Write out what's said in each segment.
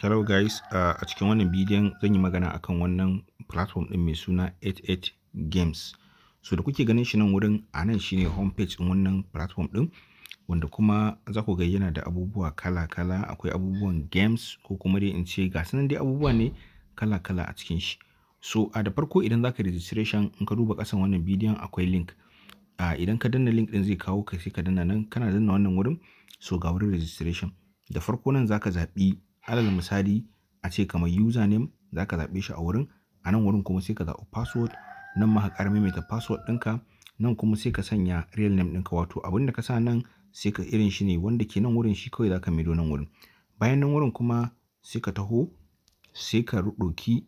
Hello guys, a cikin wannan bidiyon zan yi magana akan wannan platform din mai suna 88 Games. So da kuke ganin shi nan wurin, a nan shine homepage din wannan platform din, wanda kuma za ku ga yana da abubuwa kala-kala. Akwai abubuwan games ko kuma dai in ce ga sanan dai abubuwa ne kala-kala a cikin shi. So da farko idan zaka registration, in ka duba kasan wannan bidiyon akwai link. Idan ka danna link din zai kawo ka, sai ka danna nan, kana danna wannan wurin, so ga wurin registration. Da farko nan zaka zaɓi, alal misali a ce kamar username zaka zaɓe shi a wurin. A nan wurin kuma sai ka zaɓi password, nan ma ka ƙara maimaita password ɗinka, nan kuma sai ka sanya real name ɗinka, wato abin da ka sa nan sai ka irin shi ne wanda ke nan wurin, shi kawai zaka maido nan wurin. Bayan nan wurin kuma sai ka taho, sai ka ɗauki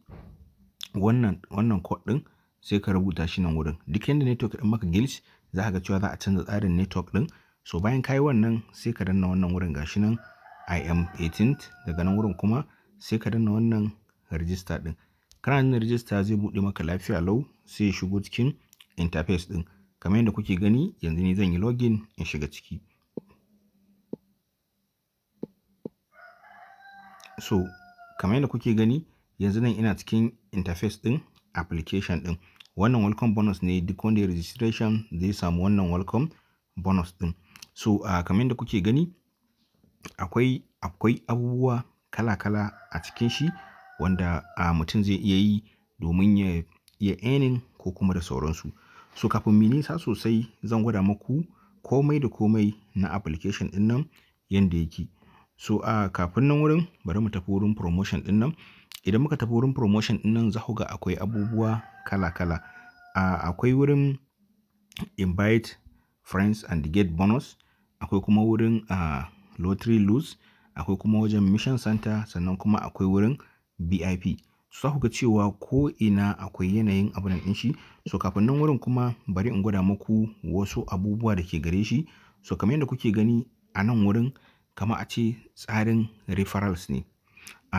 wannan code ɗin, sai ka rubuta shi nan wurin. Duk yanda network ɗin maka glitch, za ka ga cewa za a canza tsarin network ɗin. So bayan ka yi wannan, sai ka danna wannan wurin gashi nan I am 18th. Daga nan wurin kuma sai ka danna wannan register ɗin. Kana danna register zai buɗe maka lafiya lau, sai ya shigo cikin interface ɗin. Kamar yadda kuke gani yanzu ni zan yi login in shiga ciki. So kamar yadda kuke gani yanzu nan ina cikin interface ɗin application ɗin. Wannan welcome bonus ne, duk wanda ya registration zai samu wannan welcome bonus ɗin. So kamar yadda kuke gani akwai abubuwa kala-kala a cikin shi wanda mutum zai iya yi domin ya iya earning ko kuma da sauransu. So kafin mu nisa sosai, zan gwada muku komai da komai na application ɗin nan yanda yake. So kafin nan wurin bari mu tafi wurin promotion ɗin nan. Idan muka tafi wurin promotion ɗin nan, za ku ga akwai abubuwa kala-kala. Akwai wurin invite friends and get bonus, akwai kuma wurin lottery lose, akwai kuma wajen mission center, sannan kuma akwai wurin BIP. So za ku ga cewa ko ina akwai yanayin abun ɗin shi. So kafin nan wurin kuma bari in gwada muku wasu abubuwa da ke gare shi. So kamar yadda kuke gani a nan wurin, kama a ce tsarin referrals ne.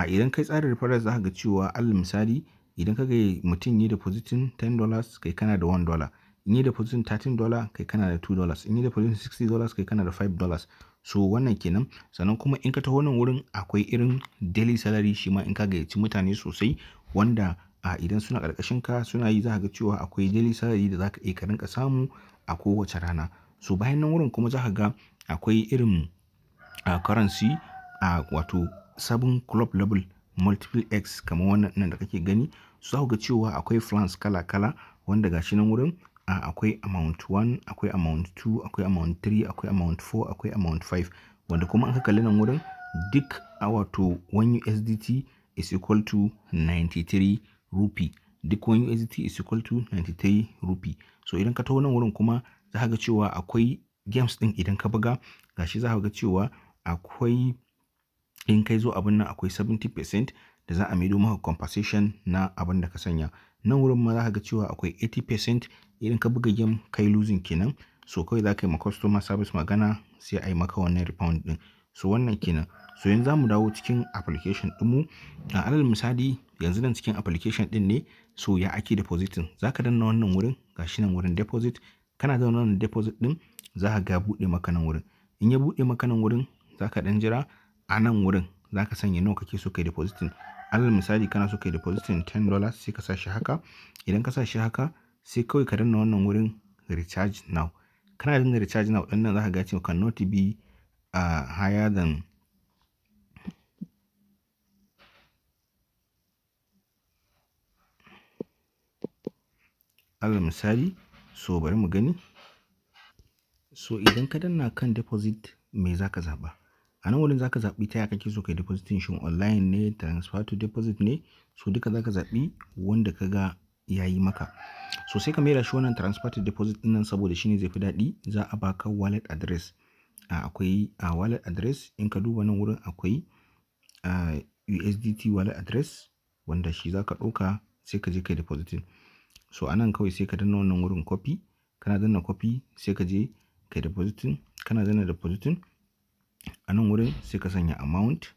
Idan kai tsarin referrals, za ka ga cewa alal misali idan ka ga mutum yi depositing $10, kai kana da $1. In yi depositing $13, kai kana da $2. In yi depositing $60, kai kana da $5. So wannan kenan. Sannan kuma in ka taho nan wurin akwai irin daily salary, shi ma in ka gayyaci mutane sosai wanda idan suna ƙarƙashin ka suna yi, za ka ga cewa akwai daily salary da za ka iya ka rinka samu a kowace rana. So bayan nan wurin kuma za ka ga akwai irin currency, wato 7 club level multiple X kamar wannan nan da kake gani. So za ku ga cewa akwai plans kala-kala wanda gashi nan wurin akwai amount 1, akwai amount 2, akwai amount 3, akwai amount 4, akwai amount 5, wanda kuma an ka kalli nan wurin duk wato 1 USDT is equal to 93 rupee. Duk 1 USDT is equal to 93 rupee. So idan ka taho nan wurin kuma za ka ga cewa akwai games ɗin, idan ka buga gashi za ka ga cewa akwai, in kai zo abin nan akwai 70% da za a maido maka compensation na abin da ka sanya. Nan wurin ma za ka ga cewa akwai 80% idan ka buga game kai losing kenan. So kawai za ka yi ma customer service magana, sai a yi maka wannan refund ɗin. So wannan kenan. So yanzu za mu dawo cikin application ɗinmu. Alal misali yanzu nan cikin application ɗin ne. So ya ake depositing, za ka danna wannan wurin gashi nan wurin deposit. Kana danna wannan deposit ɗin, za ka ga buɗe maka nan wurin. In ya buɗe maka nan wurin, za ka ɗan jira. A nan wurin za ka sanya nawa kake so kai depositing. Alal misali kana so kai depositing $10, sai ka sa shi haka. Idan ka sa shi haka, sai kawai ka danna wannan wurin recharge now. Kana danna recharge now ɗin nan, za ka ga cewa cannot be higher than alal misali. So bari mu gani. So idan ka danna kan deposit, me za ka zaɓa? A nan wurin za ka zaɓi ta ya kake so kai depositing, shin online ne, transfer to deposit ne. So duka za ka zaɓi wanda ka ga ya yi maka. So sai ka maida shi wannan transfer to deposit ɗin nan, saboda shi ne zai fi daɗi. Za a baka wallet address. Akwai wallet address, in ka duba nan wurin akwai USDT wallet address, wanda shi za ka ɗauka sai ka je kai depositing. So a nan kawai sai ka danna wannan wurin copy. Kana danna copy sai ka je kai depositing. Kana danna depositing, a nan wurin sai ka sanya amount.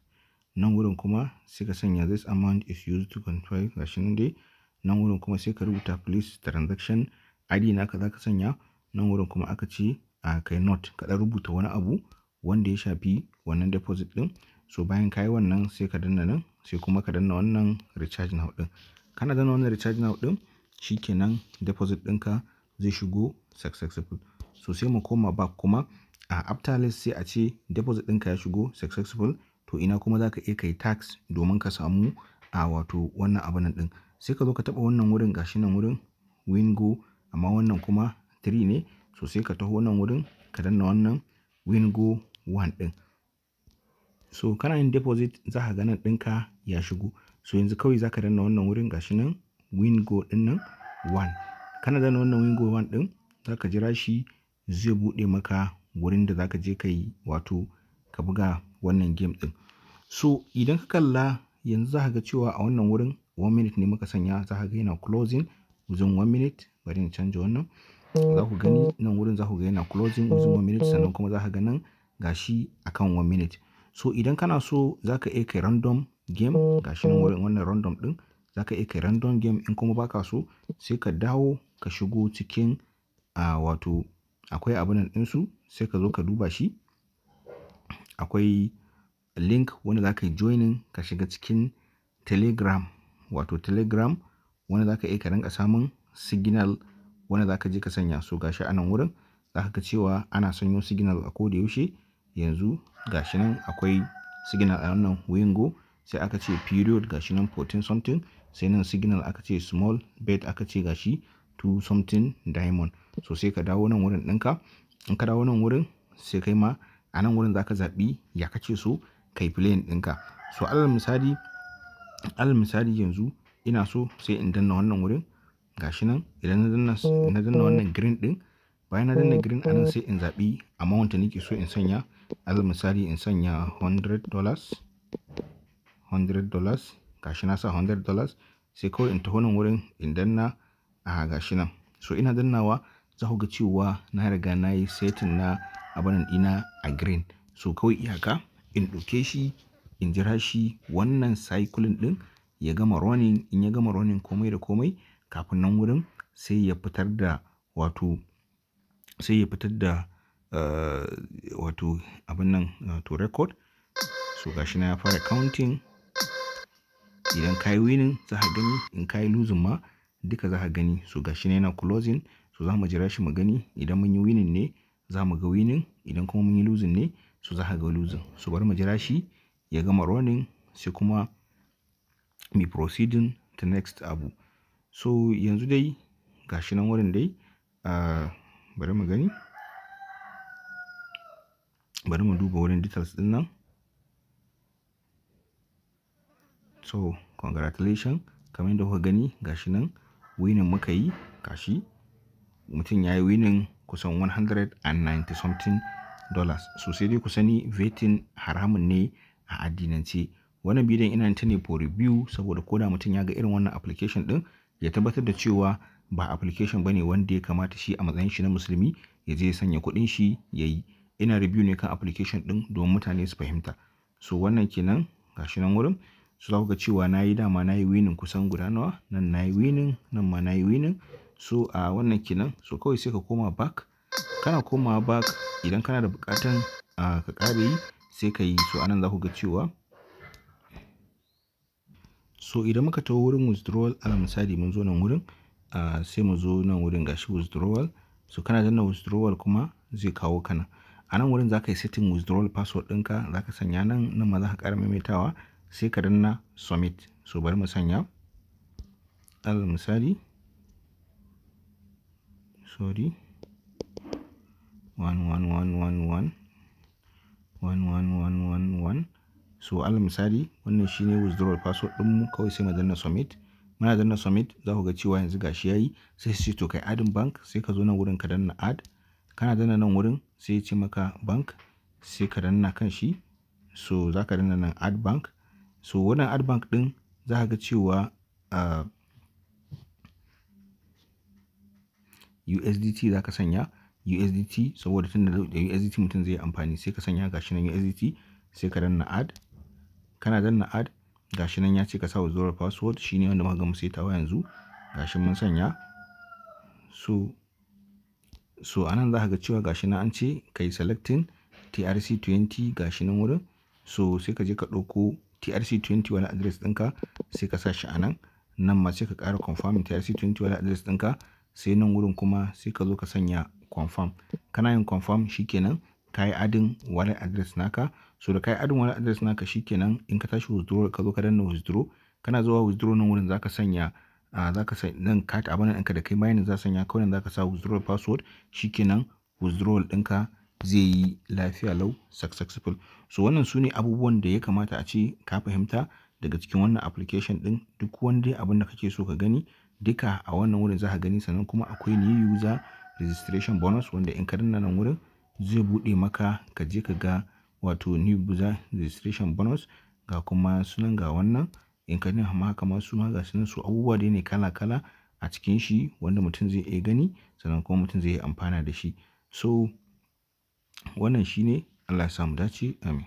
Nan wurin kuma sai ka sanya this amount is used to control, gashi nan dai. Nan wurin kuma sai ka rubuta please transaction ID naka za ka sanya. Nan wurin kuma aka ce kai note, ka ɗan rubuta wani abu wanda ya shafi wannan deposit ɗin. So bayan ka yi wannan sai ka danna nan, sai kuma ka danna wannan recharge now ɗin. Kana danna wannan recharge now ɗin, shikenan deposit ɗinka zai shigo successful. So sai mu koma back kuma after less sai a ce deposit ɗinka ya shigo successful, to ina kuma za ka iya kai tax domin ka samu wato wannan abun ɗin. Sai ka zo ka taɓa wannan wurin, gashi nan wurin Wingo, amma wannan kuma 3 ne. So sai ka taho nan wurin ka danna wannan Wingo 1 ɗin. So kana yin deposit za ka ga nan ɗinka ya shigo. So yanzu kawai za ka danna wannan wurin, gashi nan Wingo ɗin nan 1. Kana danna wannan Wingo 1 ɗin, za ka jira shi zai buɗe maka wurin da za ka je ka yi wato ka buga wannan game ɗin. So idan ka kalla yanzu za ka ga cewa a wannan wurin 1 minute ne muka sanya, za ka ga yana closing within 1 minute. Bari in canja wannan, za ku gani nan wurin za ku ga yana closing within 1 minute, sannan kuma za ka ga nan gashi akan 1 minute. So idan kana so za ka iya kai random game, gashi nan wurin wannan random ɗin, za ka iya kai random game. In kuma baka so sai ka dawo ka shigo cikin wato akwai abin ɗinsu, sai ka zo ka duba shi. Akwai link wanda za ka yi joining ka shiga cikin Telegram, wato Telegram wanda za ka iya ka rinka samun signal wanda za ka je ka sanya. So gashi a nan wurin za ka ga cewa ana sanyo signal a koda yaushe. Yanzu gashi nan akwai signal a wannan Wingo, sai aka ce period gashi nan 14 something, sai nan signal aka ce small bet aka ce gashi 2 something diamond. So sai ka dawo nan wurin ɗinka. In ka dawo nan wurin sai kai ma a nan wurin za ka zaɓi ya kace so kai playing ɗinka. So alal misali yanzu ina so sai in danna wannan wurin, gashi nan idan na danna wannan green ɗin, bayan na danna green anan sai in zaɓi amount da nake so in sanya. Alal misali in sanya $100, gashi na sa $100. Sai kawai in taho nan wurin in danna gashi nan. So ina dannawa za ku ga cewa na riga na yi setting na abin ɗina a green. So kawai iyaka in ɗauke shi in jira shi wannan cycle ɗin ya gama running. In ya gama running komai da komai, kafin nan wurin sai ya fitar da wato abin nan to record. So gashi na ya fara counting. Idan ka yi winning za ka gani, in ka yi losing ma duka za ka gani. So gashi na yana closing. So za mu jira shi mu gani, idan mun yi winning ne za mu ga winning, idan kuma mun yi losing ne so za ka ga losing. So bari mu jira shi ya gama running sai kuma mu proceeding to next abu. So yanzu dai gashi nan wurin dai bari mu gani, bari mu duba wurin details din nan. So congratulations, kamar yadda kuka gani gashi nan winning muka yi. Gashi mutum ya yi winning kusan 190 something dollars. So sai dai ku sani vetting haramun ne a addinance. Wannan bidiyon ina ta ne for review, saboda koda mutum ya ga irin wannan application din ya tabbatar da cewa ba application bane wanda ya kamata shi a matsayin shi na musulmi ya je ya sanya kuɗin shi ya yi. Ina review ne kan application din domin mutane su fahimta. So wannan kenan gashi nan wurin. So za ku ga cewa na yi winning kusan guda nawa, nan na yi winning, nan ma na yi winning. So wannan kenan. So kawai sai ka koma back. Kana komawa back, idan kana da buƙatan ka ƙara yi sai ka yi. So anan za ku ga cewa, so idan muka taho wurin withdrawal, alal misali mun zo nan wurin sai mu zo nan wurin gashi withdrawal. So kana danna withdrawal kuma zai kawo kana a nan wurin za ka yi setting withdrawal password ɗinka, za ka sanya nan ma za ka ƙara maimaitawa sai ka danna submit. So bari mu sanya alal misali 1111. So alal misali wannan shine withdrawal password ɗinmu. Kawai sai mu danna submit. Muna danna submit za ku ga cewa yanzu gashi yayi. Sai sai to kai adding bank, sai ka zo nan wurin ka danna add. Kana danna nan wurin sai ya ce maka bank, sai ka danna kan shi. So za ka danna nan add bank. So wannan add bank ɗin za ka ga cewa USDT za ka sanya USDT, saboda tunda da USDT mutum zai yi amfani. Sai ka sanya gashi nan USDT, sai ka danna add. Kana danna add, gashi nan ya ce ka sa withdrawal password, shine wanda muka gama setawa yanzu. Gashi mun sanya. So anan za ka ga cewa gashi nan an ce kai selecting TRC20 gashi nan wurin. So sai ka je ka ɗauko TRC20 wallet address ɗinka sai ka sa shi a nan. Nan ma sai ka ƙara confirming TRC20 wallet address ɗinka, sai nan wurin kuma sai ka zo ka sanya confirm. Kana yin confirm shikenan ka yi adding wallet address naka. So da ka yi adding wallet address naka shikenan in ka tashi withdraw ka zo ka danna withdraw. Kana zuwa withdraw nan wurin zaka sanya nan card abin ɗinka da kai mining za sanya kawai zaka sa withdrawal password, shikenan withdrawal ɗinka zai yi lafiya lau successful. So wannan su ne abubuwan da ya kamata a ce ka fahimta daga cikin wannan application ɗin. Duk wani abin da kake so ka gani duka a wannan wurin za ka gani. Sannan kuma akwai new user registration bonus wanda in ka danna nan wurin zai buɗe maka ka je ka ga wato new user registration bonus ga kuma sunan ga wannan. In ka nuna haka ma su ma ga sunan su abubuwa dai ne kala kala a cikin shi wanda mutum zai iya gani sannan kuma mutum zai yi amfana da shi. So wannan shine, Allah ya sa mu dace, amin.